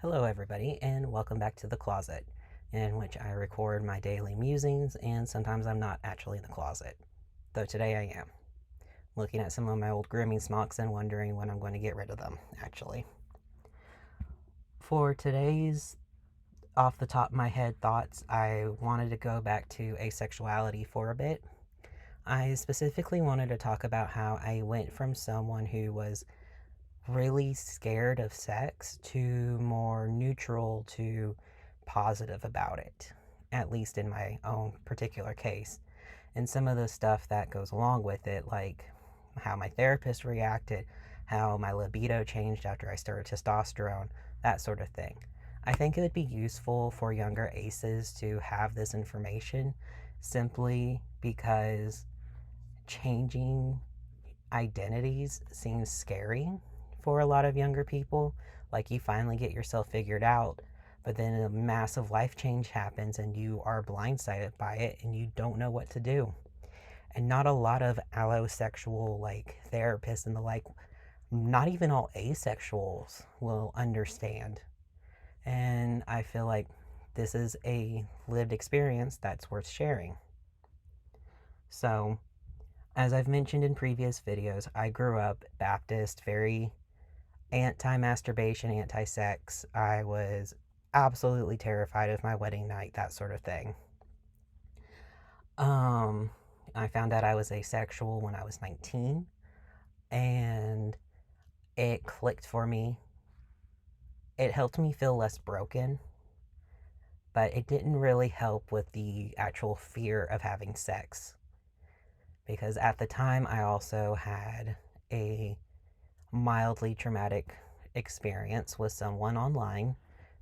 Hello, everybody, and welcome back to the closet, in which I record my daily musings, and sometimes I'm not actually in the closet, though today I am. Looking at some of my old grooming smocks and wondering when I'm going to get rid of them, actually. For today's off the top of my head thoughts, I wanted to go back to asexuality for a bit. I specifically wanted to talk about how I went from someone who was really scared of sex to more neutral to positive about it, at least in my own particular case. And some of the stuff that goes along with it, like how my therapist reacted, how my libido changed after I started testosterone, that sort of thing. I think it would be useful for younger aces to have this information simply because changing identities seems scary for a lot of younger people. Like you finally get yourself figured out, but then a massive life change happens and you are blindsided by it and you don't know what to do. And not a lot of allosexual like therapists and the like, not even all asexuals will understand. And I feel like this is a lived experience that's worth sharing. So, as I've mentioned in previous videos, I grew up Baptist, very anti masturbation, anti sex. I was absolutely terrified of my wedding night, that sort of thing. Um, I found out I was asexual when I was 19, and it clicked for me. It helped me feel less broken, but it didn't really help with the actual fear of having sex. Because at the time, I also had a mildly traumatic experience with someone online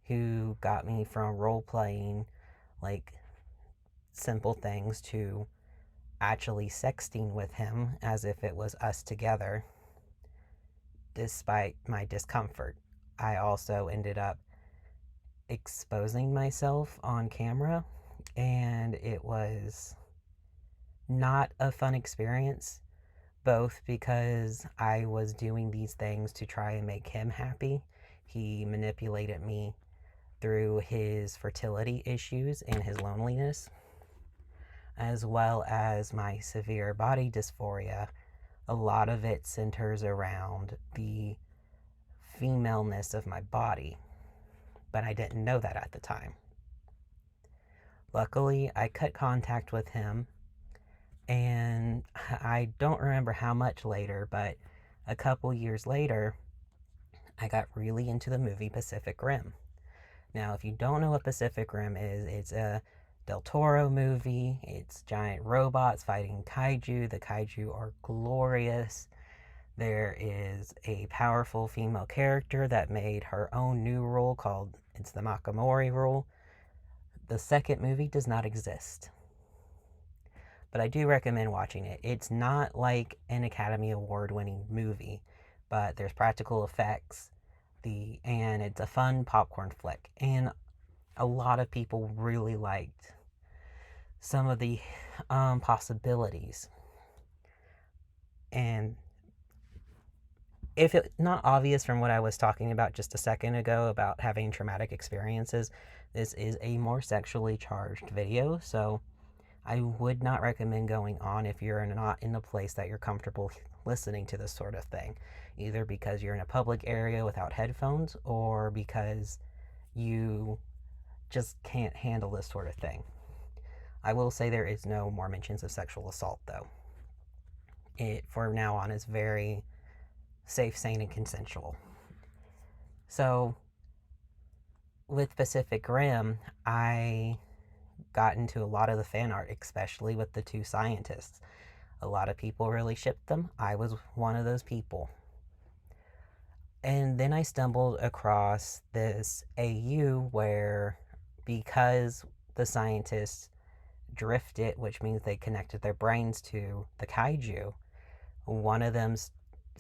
who got me from role playing like simple things to actually sexting with him as if it was us together, despite my discomfort. I also ended up exposing myself on camera, and it was not a fun experience, both because I was doing these things to try and make him happy. He manipulated me through his fertility issues and his loneliness, as well as my severe body dysphoria. A lot of it centers around the femaleness of my body, but I didn't know that at the time. Luckily, I cut contact with him, and I don't remember how much later, but a couple years later, I got really into the movie Pacific Rim. Now, if you don't know what Pacific Rim is, it's a Del Toro movie. It's giant robots fighting kaiju. The kaiju are glorious. There is a powerful female character that made her own new rule called it's the Makamori rule. The second movie does not exist, but I do recommend watching it. It's not like an Academy Award winning movie, but there's practical effects. And it's a fun popcorn flick. And a lot of people really liked some of the possibilities. And if it's not obvious from what I was talking about just a second ago about having traumatic experiences, this is a more sexually charged video. So I would not recommend going on if you're not in a place that you're comfortable listening to this sort of thing, either because you're in a public area without headphones or because you just can't handle this sort of thing. I will say there is no more mentions of sexual assault, though. It, from now on, is very safe, sane, and consensual. So, with Pacific Rim, I got into a lot of the fan art, especially with the two scientists. A lot of people really shipped them. I was one of those people. And then I stumbled across this AU where, because the scientists drifted, which means they connected their brains to the kaiju, one of them,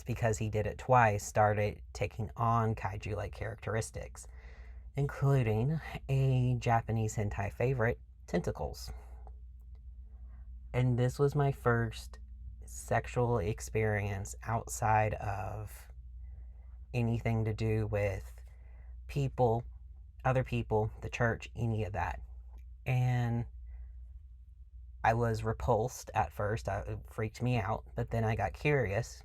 because he did it twice, started taking on kaiju like characteristics, including a Japanese hentai favorite, tentacles. And this was my first sexual experience outside of anything to do with people, other people, the church, any of that. And I was repulsed at first. It freaked me out, but then I got curious.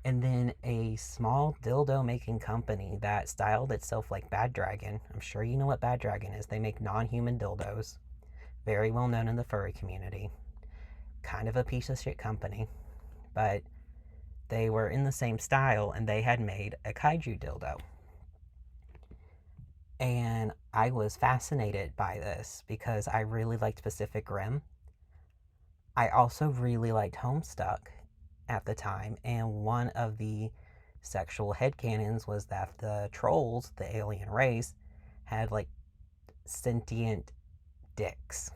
And then a small dildo making company that styled itself like Bad Dragon. I'm sure you know what Bad Dragon is. They make non human dildos, very well known in the furry community. Kind of a piece of shit company, but they were in the same style and they had made a kaiju dildo. And I was fascinated by this because I really liked Pacific Rim. I also really liked Homestuck at the time, and one of the sexual headcanons was that the trolls, the alien race, had like sentient dicks,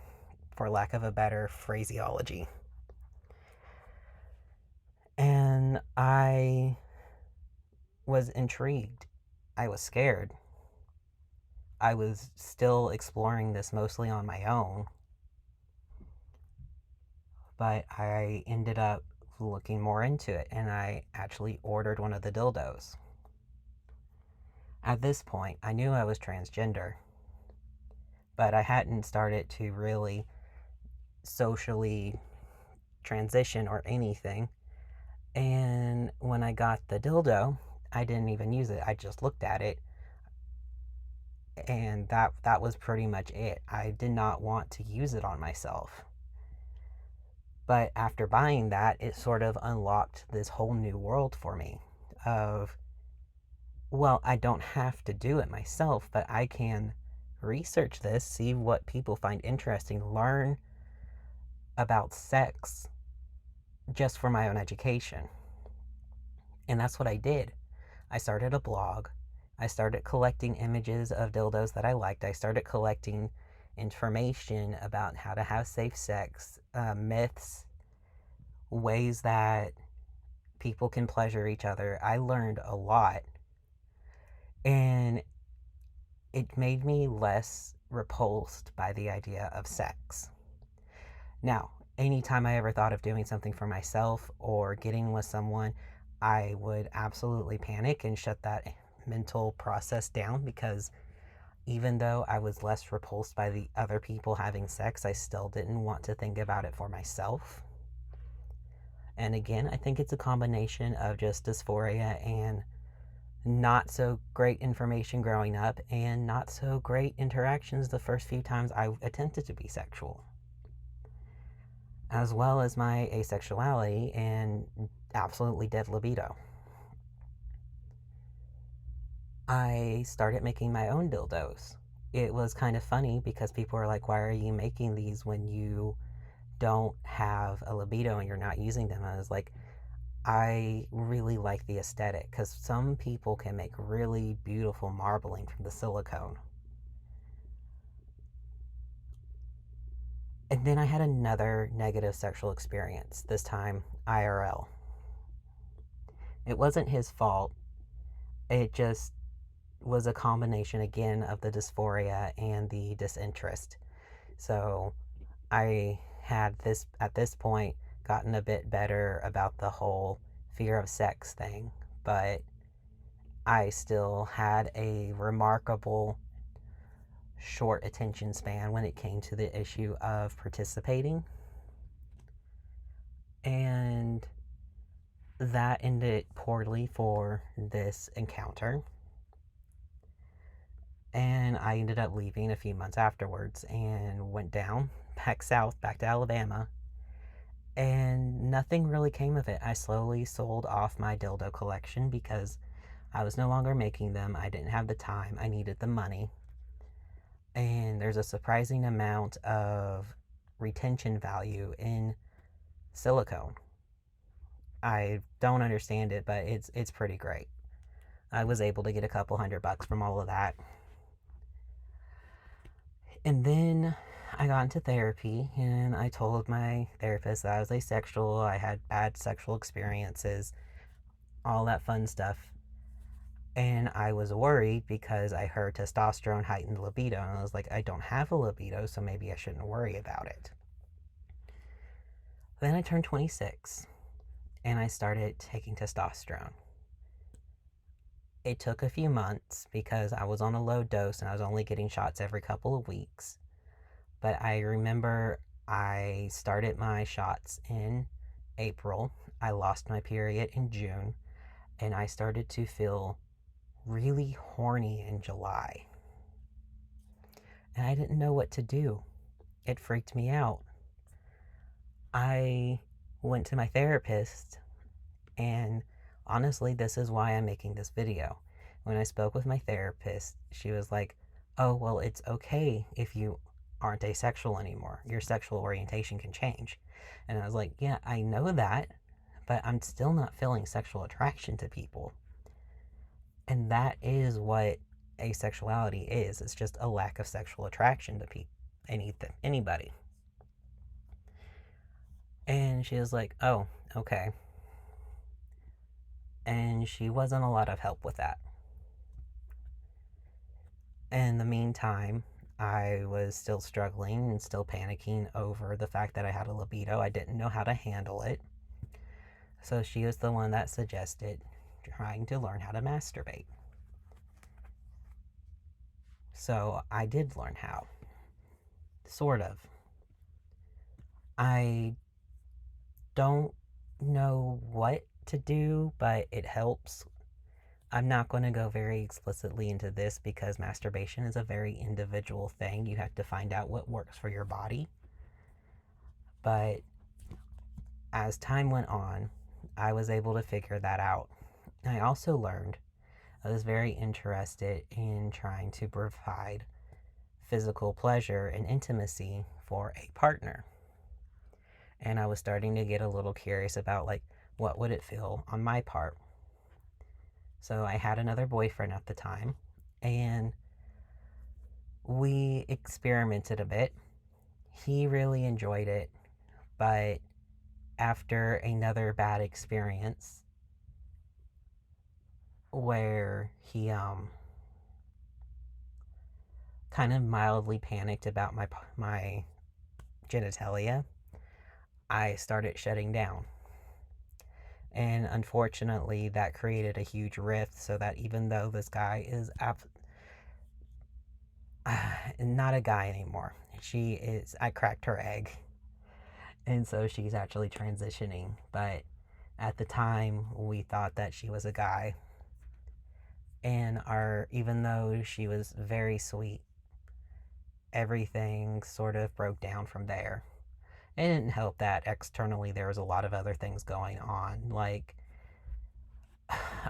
for lack of a better phraseology. And I was intrigued. I was scared. I was still exploring this mostly on my own, but I ended up looking more into it and I actually ordered one of the dildos. At this point, I knew I was transgender, but I hadn't started to really socially transition or anything. And when I got the dildo, I didn't even use it. I just looked at it, and that was pretty much it. I did not want to use it on myself. But after buying that, it sort of unlocked this whole new world for me of, well, I don't have to do it myself, but I can research this, see what people find interesting, learn about sex just for my own education. And that's what I did. I started a blog. I started collecting images of dildos that I liked. I started collecting information about how to have safe sex, myths, ways that people can pleasure each other. I learned a lot. And it made me less repulsed by the idea of sex. Now, anytime I ever thought of doing something for myself or getting with someone, I would absolutely panic and shut that mental process down because even though I was less repulsed by the other people having sex, I still didn't want to think about it for myself. And again, I think it's a combination of just dysphoria and not so great information growing up and not so great interactions the first few times I attempted to be sexual, as well as my asexuality and absolutely dead libido. I started making my own dildos. It was kind of funny because people were like, why are you making these when you don't have a libido and you're not using them? I was like, I really like the aesthetic because some people can make really beautiful marbling from the silicone. And then I had another negative sexual experience, this time IRL. It wasn't his fault. It just was a combination again of the dysphoria and the disinterest. So I had this at this point gotten a bit better about the whole fear of sex thing, but I still had a remarkable short attention span when it came to the issue of participating. And that ended poorly for this encounter. And I ended up leaving a few months afterwards and went down, back south, back to Alabama. And nothing really came of it. I slowly sold off my dildo collection because I was no longer making them. I didn't have the time. I needed the money. And there's a surprising amount of retention value in silicone. I don't understand it, but it's pretty great. I was able to get a couple $100 from all of that. And then I got into therapy and I told my therapist that I was asexual, I had bad sexual experiences, all that fun stuff. And I was worried because I heard testosterone heightened libido. And I was like, I don't have a libido, so maybe I shouldn't worry about it. Then I turned 26 and I started taking testosterone. It took a few months because I was on a low dose and I was only getting shots every couple of weeks. But I remember I started my shots in April. I lost my period in June, and I started to feel really horny in July. And I didn't know what to do. It freaked me out. I went to my therapist, and honestly, this is why I'm making this video. When I spoke with my therapist, she was like, "Oh, well, it's okay if you aren't asexual anymore. Your sexual orientation can change." And I was like, "Yeah, I know that, but I'm still not feeling sexual attraction to people." And that is what asexuality is. It's just a lack of sexual attraction to anybody. And she was like, "Oh, okay." And she wasn't a lot of help with that. In the meantime, I was still struggling and still panicking over the fact that I had a libido. I didn't know how to handle it. So she was the one that suggested trying to learn how to masturbate. So I did learn how. Sort of. I don't know what to do, but it helps. I'm not going to go very explicitly into this because masturbation is a very individual thing. You have to find out what works for your body. But as time went on, I was able to figure that out. I also learned I was very interested in trying to provide physical pleasure and intimacy for a partner. And I was starting to get a little curious about like what would it feel on my part. So I had another boyfriend at the time, and we experimented a bit. He really enjoyed it, but after another bad experience where he kind of mildly panicked about my genitalia, I started shutting down. And unfortunately, that created a huge rift, so that even though this guy is not a guy anymore, I cracked her egg. And so she's actually transitioning. But at the time, we thought that she was a guy. And even though she was very sweet, everything sort of broke down from there. It didn't help that externally there was a lot of other things going on, like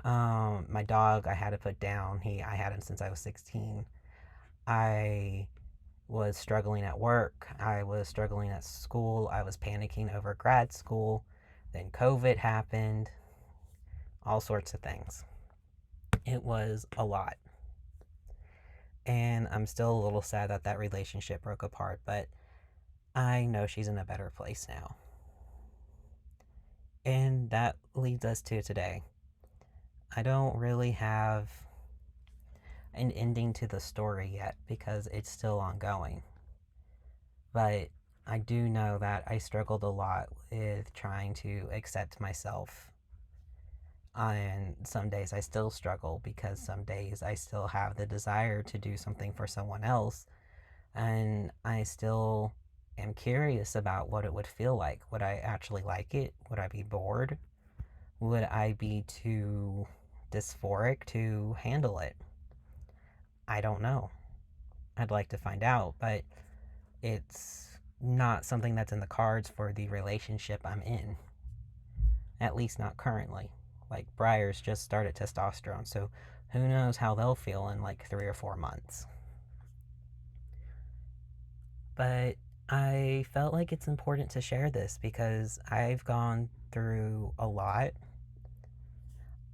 my dog I had to put down. I had him since I was 16. I was struggling at work. I was struggling at school. I was panicking over grad school. Then COVID happened. All sorts of things. It was a lot. And I'm still a little sad that that relationship broke apart, but I know she's in a better place now. And that leads us to today. I don't really have an ending to the story yet because it's still ongoing. But I do know that I struggled a lot with trying to accept myself. And some days I still struggle because some days I still have the desire to do something for someone else. And I still am curious about what it would feel like. Would I actually like it? Would I be bored? Would I be too dysphoric to handle it? I don't know. I'd like to find out, but it's not something that's in the cards for the relationship I'm in. At least not currently. Like, Briar's just started testosterone, so who knows how they'll feel in like 3 or 4 months. But I felt like it's important to share this because I've gone through a lot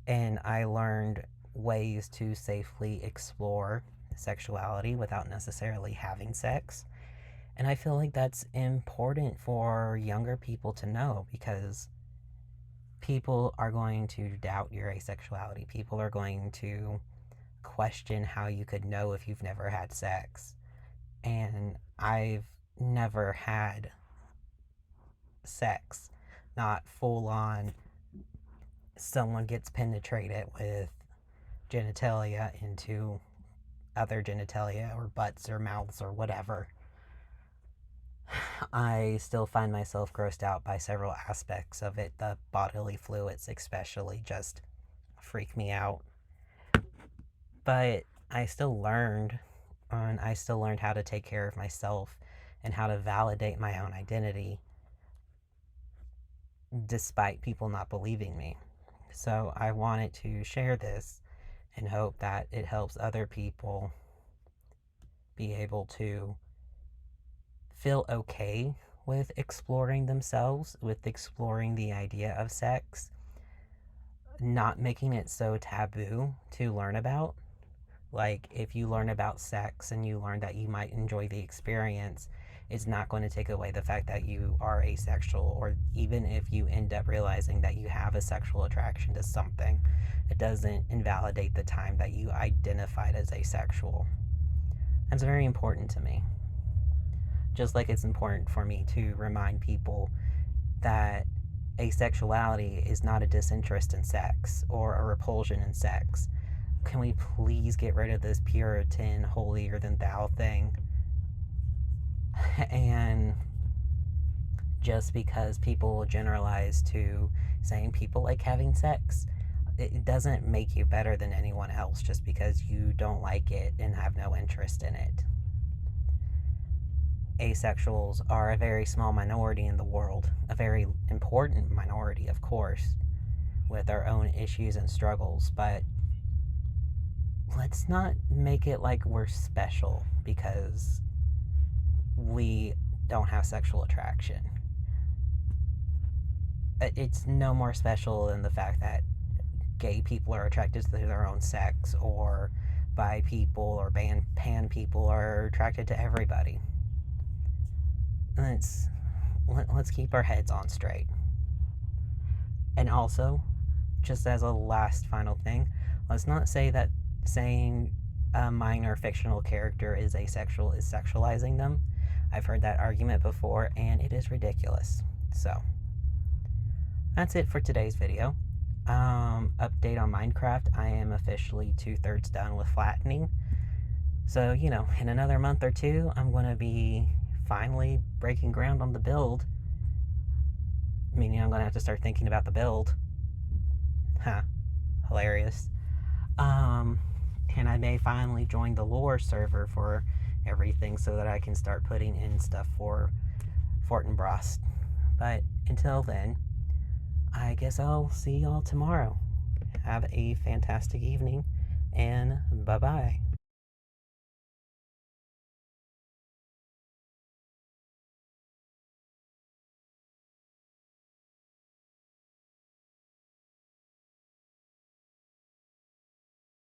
and I learned ways to safely explore sexuality without necessarily having sex. And I feel like that's important for younger people to know because people are going to doubt your asexuality. People are going to question how you could know if you've never had sex. And I've never had sex, not full on someone gets penetrated with genitalia into other genitalia or butts or mouths or whatever, I still find myself grossed out by several aspects of it. The bodily fluids, especially, just freak me out. But I still learned, and I still learned how to take care of myself and how to validate my own identity despite people not believing me. So I wanted to share this and hope that it helps other people be able to feel okay with exploring themselves, with exploring the idea of sex, not making it so taboo to learn about. Like, if you learn about sex and you learn that you might enjoy the experience, it's not going to take away the fact that you are asexual, or even if you end up realizing that you have a sexual attraction to something, it doesn't invalidate the time that you identified as asexual. That's very important to me. Just like it's important for me to remind people that asexuality is not a disinterest in sex or a repulsion in sex. Can we please get rid of this Puritan holier than thou thing? And just because people generalize to saying people like having sex, it doesn't make you better than anyone else just because you don't like it and have no interest in it. Asexuals are a very small minority in the world, a very important minority, of course, with our own issues and struggles, but let's not make it like we're special because we don't have sexual attraction. It's no more special than the fact that gay people are attracted to their own sex, or bi people or pan people are attracted to everybody. Let's keep our heads on straight. And also, just as a last final thing, let's not say that saying a minor fictional character is asexual is sexualizing them. I've heard that argument before, and it is ridiculous. So, that's it for today's video. Update on Minecraft. I am officially 2/3 done with flattening. So, in another month or two, I'm going to be finally breaking ground on the build. Meaning I'm going to have to start thinking about the build. Hilarious. And I may finally join the lore server for everything so that I can start putting in stuff for Fortinbras. But until then, I guess I'll see y'all tomorrow. Have a fantastic evening, and bye-bye.